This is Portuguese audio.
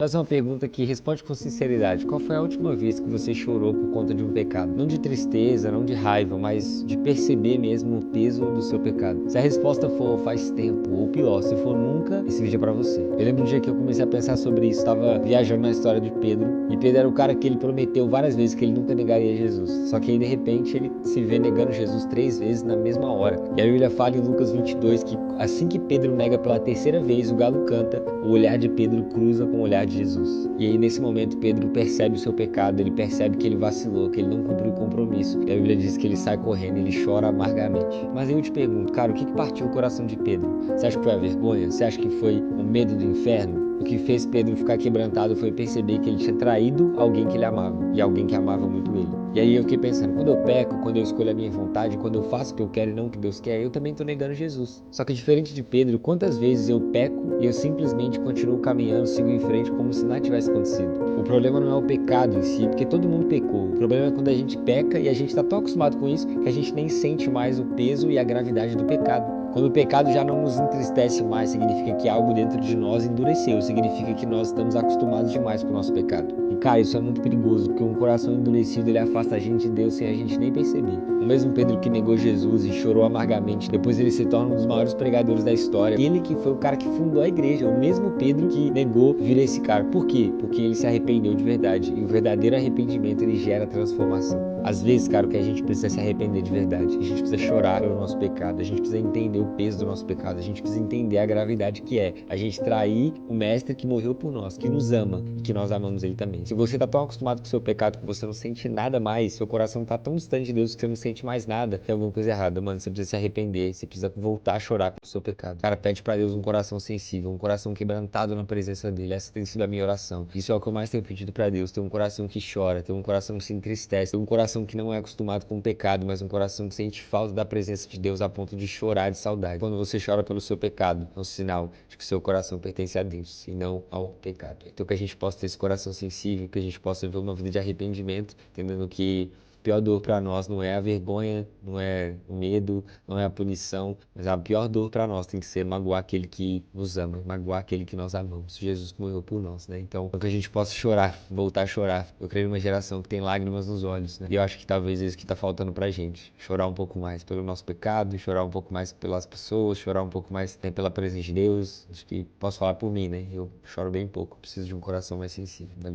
Fazer uma pergunta que responde com sinceridade. Qual foi a última vez que você chorou por conta de um pecado? Não de tristeza, não de raiva, mas de perceber mesmo o peso do seu pecado. Se a resposta for faz tempo, ou pior, se for nunca, esse vídeo é pra você. Eu lembro um dia que eu comecei a pensar sobre isso, estava viajando na história de Pedro, e Pedro era o cara que ele prometeu várias vezes que ele nunca negaria Jesus. Só que aí de repente ele se vê negando Jesus 3 vezes na mesma hora. E a Bíblia fala em Lucas 22 que assim que Pedro nega pela terceira vez, o galo canta, o olhar de Pedro cruza com o olhar de Jesus. E aí nesse momento Pedro percebe o seu pecado, ele percebe que ele vacilou, que ele não cumpriu o compromisso. E a Bíblia diz que ele sai correndo, ele chora amargamente. Mas aí eu te pergunto, cara, o que partiu o coração de Pedro? Você acha que foi a vergonha? Você acha que foi o medo do inferno? O que fez Pedro ficar quebrantado foi perceber que ele tinha traído alguém que ele amava, e alguém que amava muito ele. E aí eu fiquei pensando, quando eu peco, quando eu escolho a minha vontade, quando eu faço o que eu quero e não o que Deus quer, eu também estou negando Jesus. Só que diferente de Pedro, quantas vezes eu peco e eu simplesmente continuo caminhando, sigo em frente como se nada tivesse acontecido. O problema não é o pecado em si, porque todo mundo pecou. O problema é quando a gente peca e a gente está tão acostumado com isso que a gente nem sente mais o peso e a gravidade do pecado. Quando o pecado já não nos entristece mais, significa que algo dentro de nós endureceu, significa que nós estamos acostumados demais com o nosso pecado. E cara, isso é muito perigoso, porque um coração endurecido ele afasta a gente de Deus sem a gente nem perceber. O mesmo Pedro que negou Jesus e chorou amargamente, depois ele se torna um dos maiores pregadores da história. Ele que foi o cara que fundou a igreja, o mesmo Pedro que negou vira esse cara. Por quê? Porque ele se arrependeu de verdade. E o verdadeiro arrependimento ele gera transformação. Às vezes, cara, o que a gente precisa é se arrepender de verdade. A gente precisa chorar pelo nosso pecado. A gente precisa entender o peso do nosso pecado. A gente precisa entender a gravidade que é a gente trair o mestre que morreu por nós, que nos ama e que nós amamos ele também. Se você tá tão acostumado com o seu pecado que você não sente nada mais, seu coração tá tão distante de Deus que você não sente mais nada, tem alguma coisa errada, mano. Você precisa se arrepender, você precisa voltar a chorar pelo seu pecado. Cara, pede pra Deus um coração sensível, um coração quebrantado na presença dele. Essa tem sido a minha oração. Isso é o que eu mais tenho pedido pra Deus, ter um coração que chora, ter um coração que se entristece, ter um coração que não é acostumado com o pecado, mas um coração que sente falta da presença de Deus a ponto de chorar de saudade. Quando você chora pelo seu pecado, é um sinal de que o seu coração pertence a Deus e não ao pecado. Então que a gente possa ter esse coração sensível, que a gente possa ver uma vida de arrependimento, entendendo que a pior dor para nós não é a vergonha, não é o medo, não é a punição, mas a pior dor para nós tem que ser magoar aquele que nos ama, magoar aquele que nós amamos. Jesus morreu por nós, né? Então, que a gente possa chorar, voltar a chorar. Eu creio numa geração que tem lágrimas nos olhos, né? E eu acho que talvez é isso que tá faltando pra gente. Chorar um pouco mais pelo nosso pecado, chorar um pouco mais pelas pessoas, chorar um pouco mais, né, pela presença de Deus. Acho que posso falar por mim, né? Eu choro bem pouco, preciso de um coração mais sensível. Valeu.